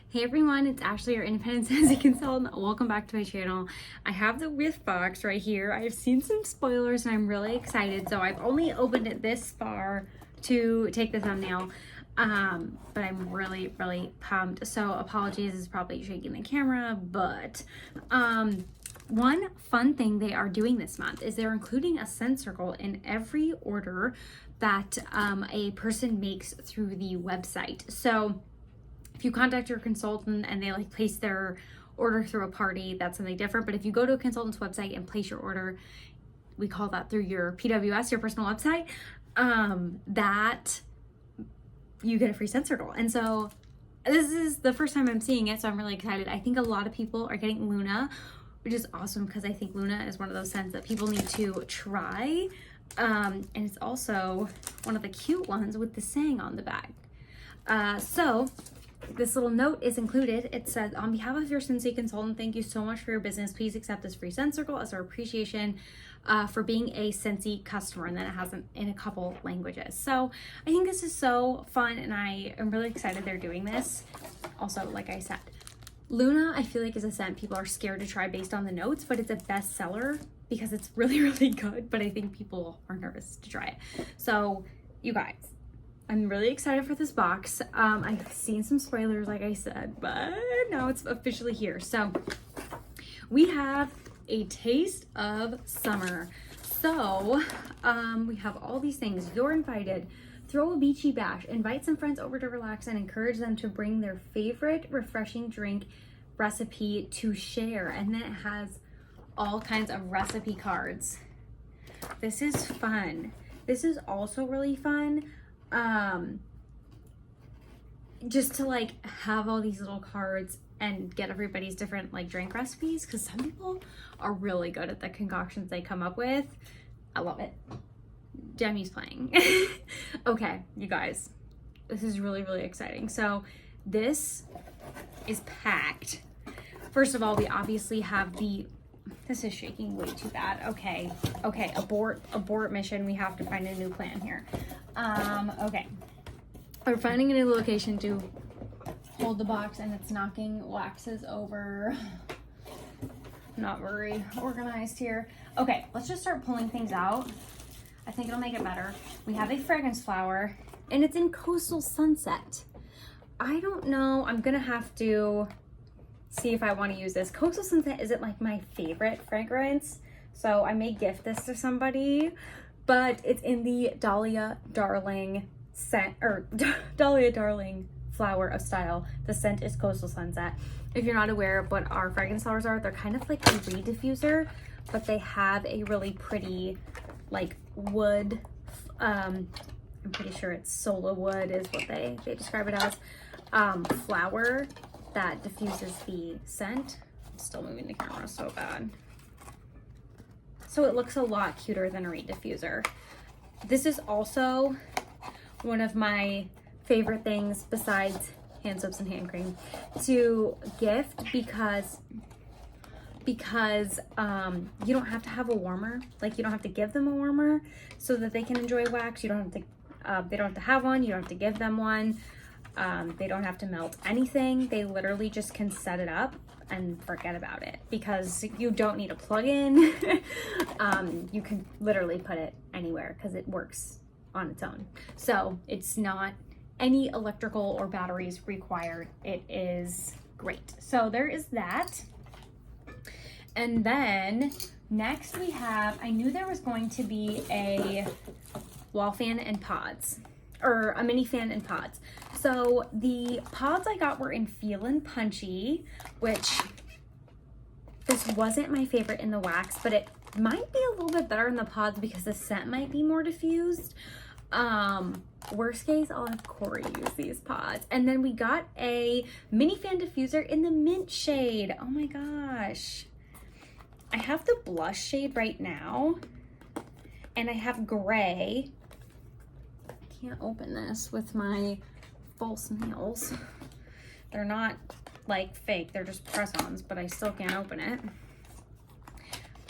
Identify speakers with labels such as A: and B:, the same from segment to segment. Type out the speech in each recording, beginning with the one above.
A: Hey everyone, it's Ashley, your independent Scentsy consultant. Welcome back to my channel. I have the Whiff box right here. I've seen some spoilers and I'm really excited. So I've only opened it this far to take the thumbnail, but I'm really pumped. So apologies, it's probably shaking the camera, but one fun thing they are doing this month is they're including a scent circle in every order that a person makes through the website. So if you contact your consultant and they like place their order through a party, that's something different. But if you go to a consultant's website and place your order, we call that through your PWS, your personal website, that you get a free scent circle. And so this is the first time I'm seeing it, so I'm really excited. I think a lot of people are getting Luna, which is awesome because I think Luna is one of those scents that people need to try. And it's also one of the cute ones with the saying on the back. So this little note is included. It says, on behalf of your Scentsy consultant, thank you so much for your business. Please accept this free scent circle as our appreciation for being a Scentsy customer. And then it has them in a couple languages. So I think this is so fun and I am really excited they're doing this. Also, like I said, Luna, I feel like is a scent people are scared to try based on the notes, but it's a bestseller because it's really good, but I think people are nervous to try it. So you guys, I'm really excited for this box. I've seen some spoilers, like I said, but now it's officially here. So we have a taste of summer. So we have all these things. You're invited. Throw a beachy bash. Invite some friends over to relax and encourage them to bring their favorite refreshing drink recipe to share. And then it has all kinds of recipe cards. This is fun. This is also really fun. Just to like have all these little cards and get everybody's different like drink recipes, because some people are really good at the concoctions they come up with. I love it. Demi's playing. Okay, you guys, this is really exciting. So this is packed. First of all, we obviously have this is shaking way too bad. Okay, abort mission. We have to find a new plan here. Okay, we're finding a new location to hold the box and it's knocking waxes over. Not very organized here. Okay, let's just start pulling things out. I think it'll make it better. We have a fragrance flower and it's in Coastal Sunset. I don't know, I'm gonna have to see if I want to use this. Coastal Sunset isn't like my favorite fragrance, so I may gift this to somebody, but it's in the Dahlia Darling scent, or Dahlia Darling flower of style. The scent is Coastal Sunset. If you're not aware of what our fragrance flowers are, they're kind of like a reed diffuser, but they have a really pretty like wood, I'm pretty sure it's solo wood is what they describe it as, flower that diffuses the scent. I'm still moving the camera so bad. So it looks a lot cuter than a reed diffuser. This is also one of my favorite things besides hand soaps and hand cream to gift because you don't have to have a warmer. Like you don't have to give them a warmer so that they can enjoy wax. You don't have to, they don't have to have one. You don't have to give them one. They don't have to melt anything. They literally just can set it up and forget about it because you don't need a plug-in. You can literally put it anywhere because it works on its own. So it's not any electrical or batteries required. It is great. So there is that. And then next we have, I knew there was going to be a wall fan and pods, or a mini fan and pods. So the pods I got were in Feelin' Punchy, which this wasn't my favorite in the wax, but it might be a little bit better in the pods because the scent might be more diffused. Worst case, I'll have Corey use these pods. And then we got a mini fan diffuser in the mint shade. Oh my gosh. I have the blush shade right now and I have gray. I can't open this with my false nails. They're not like fake, they're just press-ons, but I still can't open it.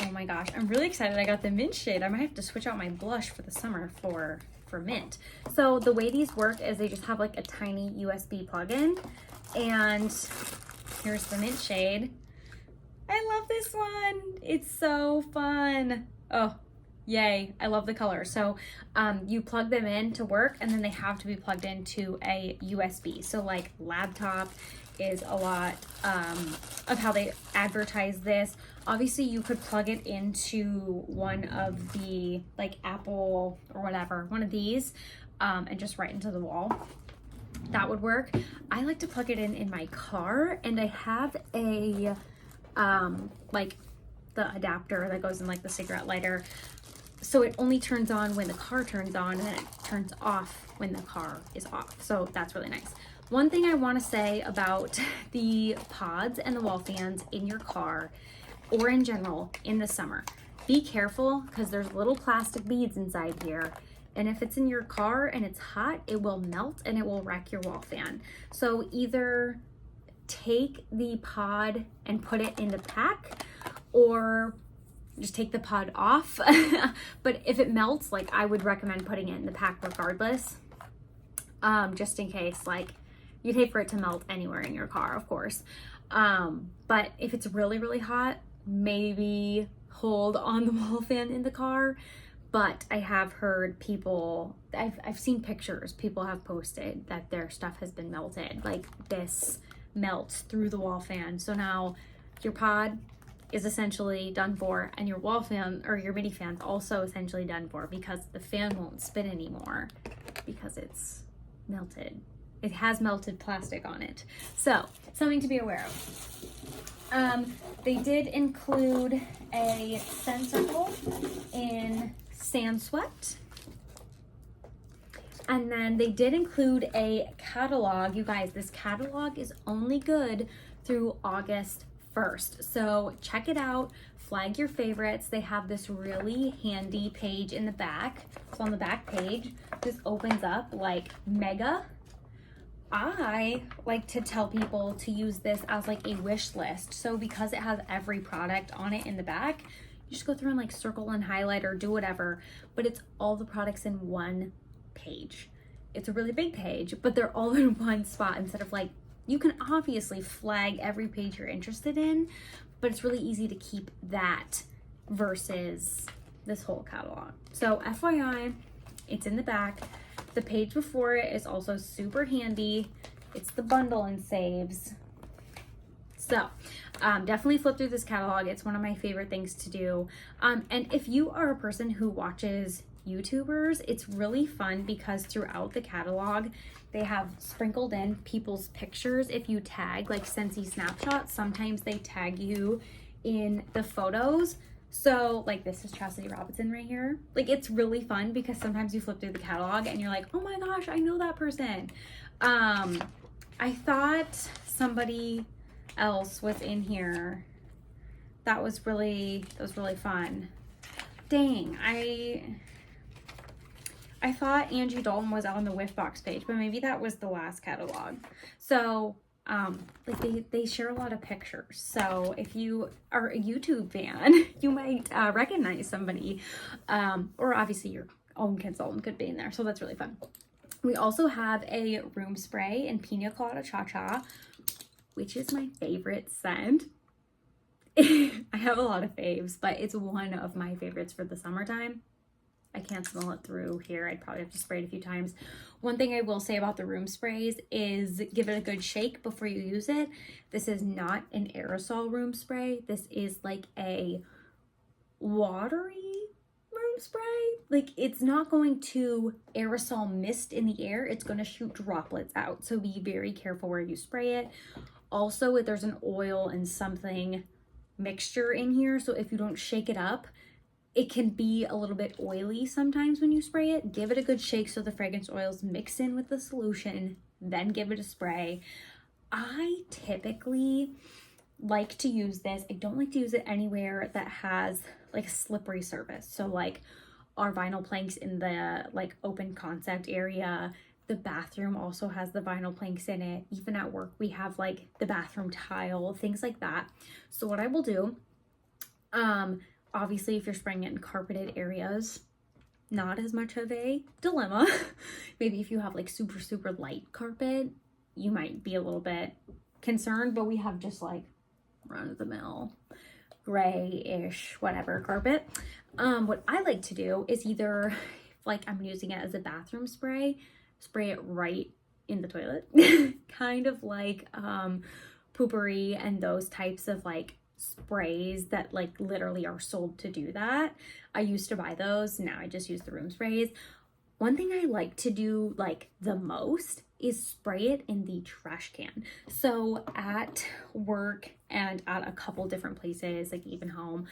A: Oh my gosh, I'm really excited I got the mint shade. I might have to switch out my blush for the summer for mint. So the way these work is they just have like a tiny USB plug-in. And here's the mint shade. I love this one. It's so fun. Oh, yay. I love the color. So you plug them in to work, and then they have to be plugged into a USB. So like laptop is a lot of how they advertise this. Obviously you could plug it into one of the like Apple or whatever, one of these, and just right into the wall. That would work. I like to plug it in my car, and I have a like the adapter that goes in like the cigarette lighter, so it only turns on when the car turns on, and then it turns off when the car is off. So that's really nice. One thing I want to say about the pods and the wall fans in your car, or in general in the summer, be careful because there's little plastic beads inside here. And if it's in your car and it's hot, it will melt and it will wreck your wall fan. So either take the pod and put it in the pack, or just take the pod off. But if it melts, like, I would recommend putting it in the pack regardless, just in case. Like, you'd hate for it to melt anywhere in your car, of course. But if it's really, really hot, maybe hold on the wall fan in the car. But I have heard people, I've seen pictures people have posted that their stuff has been melted. Like, this melts through the wall fan. So now your pod is essentially done for, and your wall fan or your mini fan's also essentially done for, because the fan won't spin anymore because it's melted. It has melted plastic on it. So something to be aware of. They did include a scent circle in Sand Sweat. And then they did include a catalog. You guys, this catalog is only good through August 1st. So check it out, flag your favorites. They have this really handy page in the back. So on the back page, this opens up like mega. I like to tell people to use this as like a wish list. So because it has every product on it in the back, you just go through and like circle and highlight or do whatever, but it's all the products in one page. It's a really big page, but they're all in one spot instead of like, you can obviously flag every page you're interested in, but it's really easy to keep that versus this whole catalog. So FYI, it's in the back. The page before it is also super handy. It's the bundle and saves. So definitely flip through this catalog. It's one of my favorite things to do. And if you are a person who watches YouTubers, it's really fun because throughout the catalog, they have sprinkled in people's pictures. If you tag like Scentsy Snapshots, sometimes they tag you in the photos. So like, this is Chastity Robinson right here. Like, it's really fun because sometimes you flip through the catalog and you're like, oh my gosh, I know that person. I thought somebody else was in here. That was really fun. Dang, I thought Angie Dalton was on the Whiff box page, but maybe that was the last catalog. So like they share a lot of pictures. So if you are a YouTube fan, you might recognize somebody, or obviously your own consultant could be in there. So that's really fun. We also have a room spray in Pina Colada Cha Cha, which is my favorite scent. I have a lot of faves, but it's one of my favorites for the summertime. I can't smell it through here. I'd probably have to spray it a few times. One thing I will say about the room sprays is give it a good shake before you use it. This is not an aerosol room spray. This is like a watery room spray. Like, it's not going to aerosol mist in the air. It's going to shoot droplets out. So be very careful where you spray it. Also, if there's an oil and something mixture in here, so if you don't shake it up, it can be a little bit oily sometimes when you spray it. Give it a good shake so the fragrance oils mix in with the solution, then give it a spray. I typically like to use this. I don't like to use it anywhere that has like a slippery surface. So like our vinyl planks in the like open concept area. The bathroom also has the vinyl planks in it. Even at work, we have like the bathroom tile, things like that. So what I will do, obviously, if you're spraying it in carpeted areas, not as much of a dilemma. Maybe if you have like super, super light carpet, you might be a little bit concerned, but we have just like run-of-the-mill gray-ish whatever carpet. What I like to do is either, like I'm using it as a bathroom spray it right in the toilet. Kind of like Poopery and those types of like sprays that like literally are sold to do that. I used to buy those, now I just use the room sprays. One thing I like to do like the most is spray it in the trash can. So at work and at a couple different places, like even home,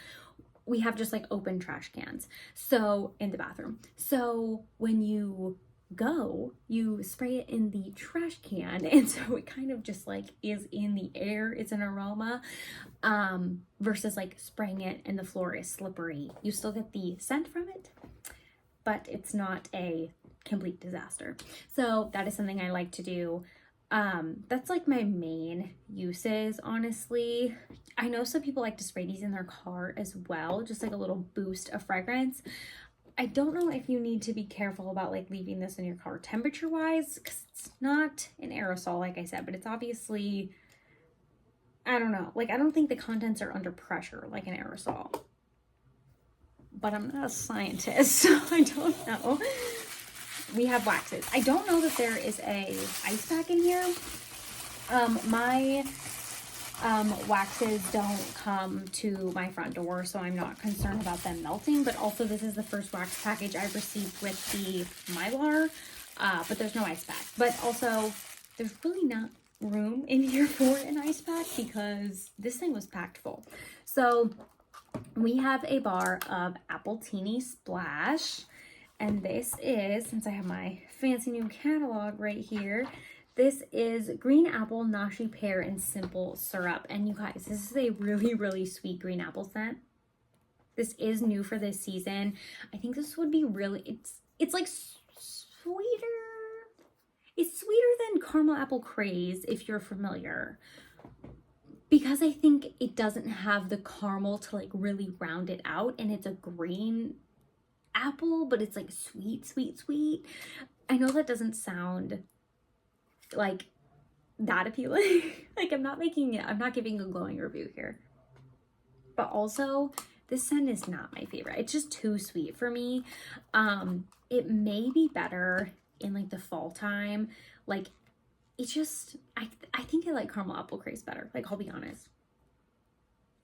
A: we have just like open trash cans. So in the bathroom. So when you go, you spray it in the trash can, and so it kind of just like is in the air, it's an aroma, versus like spraying it and the floor is slippery. You still get the scent from it, but it's not a complete disaster. So that is something I like to do. That's like my main uses, honestly. I know some people like to spray these in their car as well, just like a little boost of fragrance. I don't know if you need to be careful about like leaving this in your car temperature wise, because it's not an aerosol, like I said, but it's obviously, I don't know, like I don't think the contents are under pressure like an aerosol, but I'm not a scientist, so I don't know. We have waxes. I don't know that there is a ice pack in here. My waxes don't come to my front door, so I'm not concerned about them melting, but also this is the first wax package I've received with the Mylar, but there's no ice pack. But also, there's really not room in here for an ice pack because this thing was packed full. So we have a bar of Appletini Splash, and this is, since I have my fancy new catalog right here, this is green apple, nashi pear, and simple syrup. And you guys, this is a really, really sweet green apple scent. This is new for this season. I think this would be really, it's like sweeter. It's sweeter than caramel apple craze, if you're familiar. Because I think it doesn't have the caramel to like really round it out, and it's a green apple, but it's like sweet, sweet, sweet. I know that doesn't sound like that appealing. Like I'm not giving a glowing review here, but also this scent is not my favorite. It's just too sweet for me. It may be better in like the fall time. Like it's just, I think I like caramel apple craze better, like I'll be honest.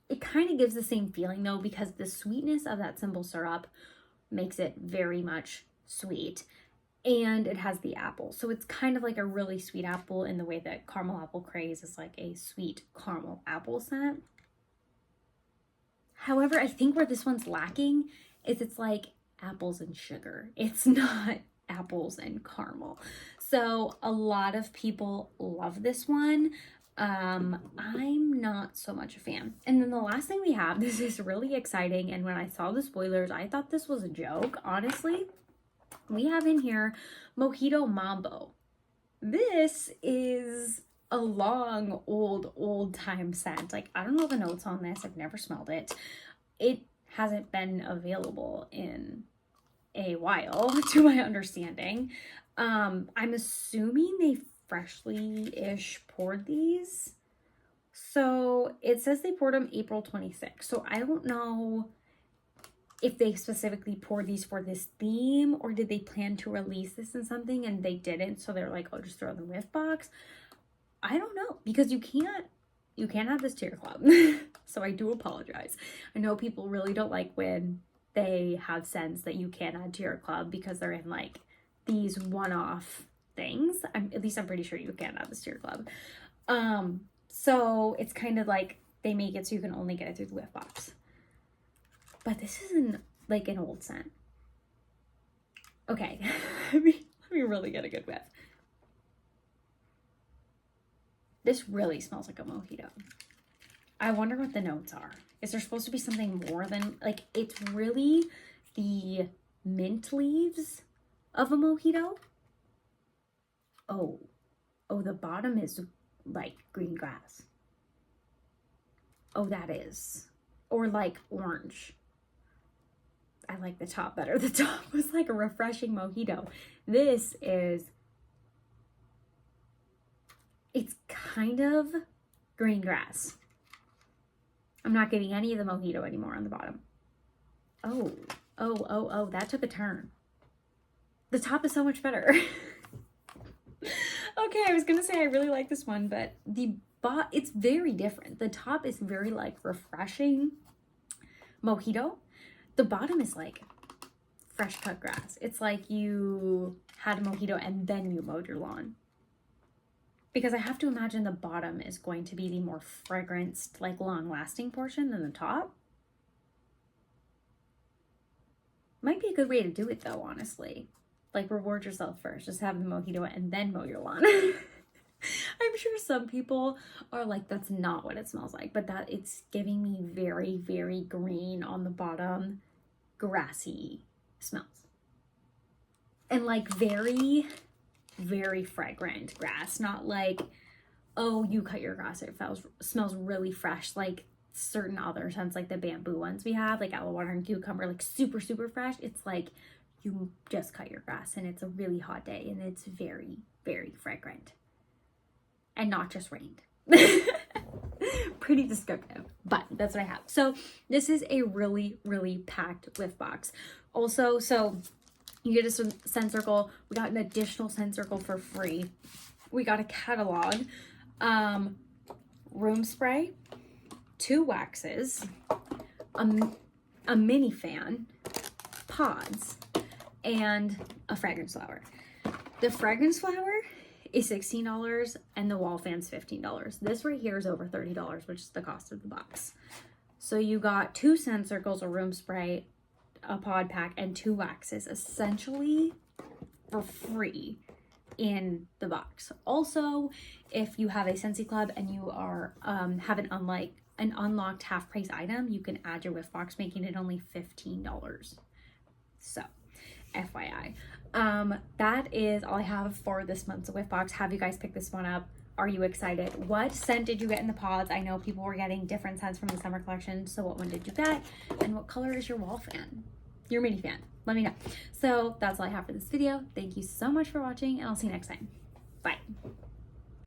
A: It kind of gives the same feeling though, because the sweetness of that simple syrup makes it very much sweet, and it has the apple, so it's kind of like a really sweet apple in the way that caramel apple craze is like a sweet caramel apple scent. However, I think where this one's lacking is it's like apples and sugar. It's not apples and caramel. So a lot of people love this one. I'm not so much a fan. And then the last thing we have, this is really exciting, and when I saw the spoilers, I thought this was a joke, honestly. We have in here Mojito Mambo. This is a long, old time scent. Like, I don't know the notes on this. I've never smelled it. It hasn't been available in a while, to my understanding. I'm assuming they freshly-ish poured these. So it says they poured them April 26th. So I don't know if they specifically poured these for this theme, or did they plan to release this in something and they didn't, so they're like, oh, just throw it in the Whiff box. I don't know, because you can't add this to your club. So I do apologize. I know people really don't like when they have scents that you can't add to your club because they're in like these one-off things. At least I'm pretty sure you can't add this to your club. So it's kind of like they make it so you can only get it through the Whiff box. But this isn't like an old scent. Okay, let me really get a good whiff. This really smells like a mojito. I wonder what the notes are. Is there supposed to be something more than, like, it's really the mint leaves of a mojito? Oh, the bottom is like green grass. Oh, that is. Or like orange. I like the top better. The top was like a refreshing mojito. This is It's kind of green grass. I'm not getting any of the mojito anymore on the bottom. Oh, that took a turn. The top is so much better. Okay, I was gonna say I really like this one, but it's very different. The top is very like refreshing mojito. The bottom is like fresh cut grass. It's like you had a mojito and then you mowed your lawn. Because I have to imagine the bottom is going to be the more fragranced, like long-lasting portion than the top. Might be a good way to do it though, honestly. Like, reward yourself first. Just have the mojito and then mow your lawn. I'm sure some people are like, that's not what it smells like. But it's giving me very, very green on the bottom, grassy smells. And like very, very fragrant grass. Not like, oh, you cut your grass, it smells really fresh. Like certain other scents, like the bamboo ones we have, like aloe water and cucumber, like super, super fresh. It's like you just cut your grass and it's a really hot day and it's very, very fragrant. And not just rained. Pretty descriptive, but that's what I have. So this is a really, really packed Whiff box. Also, so you get a scent circle. We got an additional scent circle for free. We got a catalog, room spray, 2 waxes, a mini fan, pods, and a fragrance flower. The fragrance flower is $16 and the wall fan's $15. This right here is over $30, which is the cost of the box. So you got 2 scent circles, a room spray, a pod pack, and 2 waxes essentially for free in the box. Also, if you have a Scentsy club and you are have an unlocked half price item, you can add your Whiff box, making it only $15. So FYI, that is all I have for this month's Whiff box. Have you guys picked this one up? Are you excited? What scent did you get in the pods? I know people were getting different scents from the summer collection, so what one did you get? And what color is your wall fan? Your mini fan? Let me know. So that's all I have for this video. Thank you so much for watching, and I'll see you next time. Bye.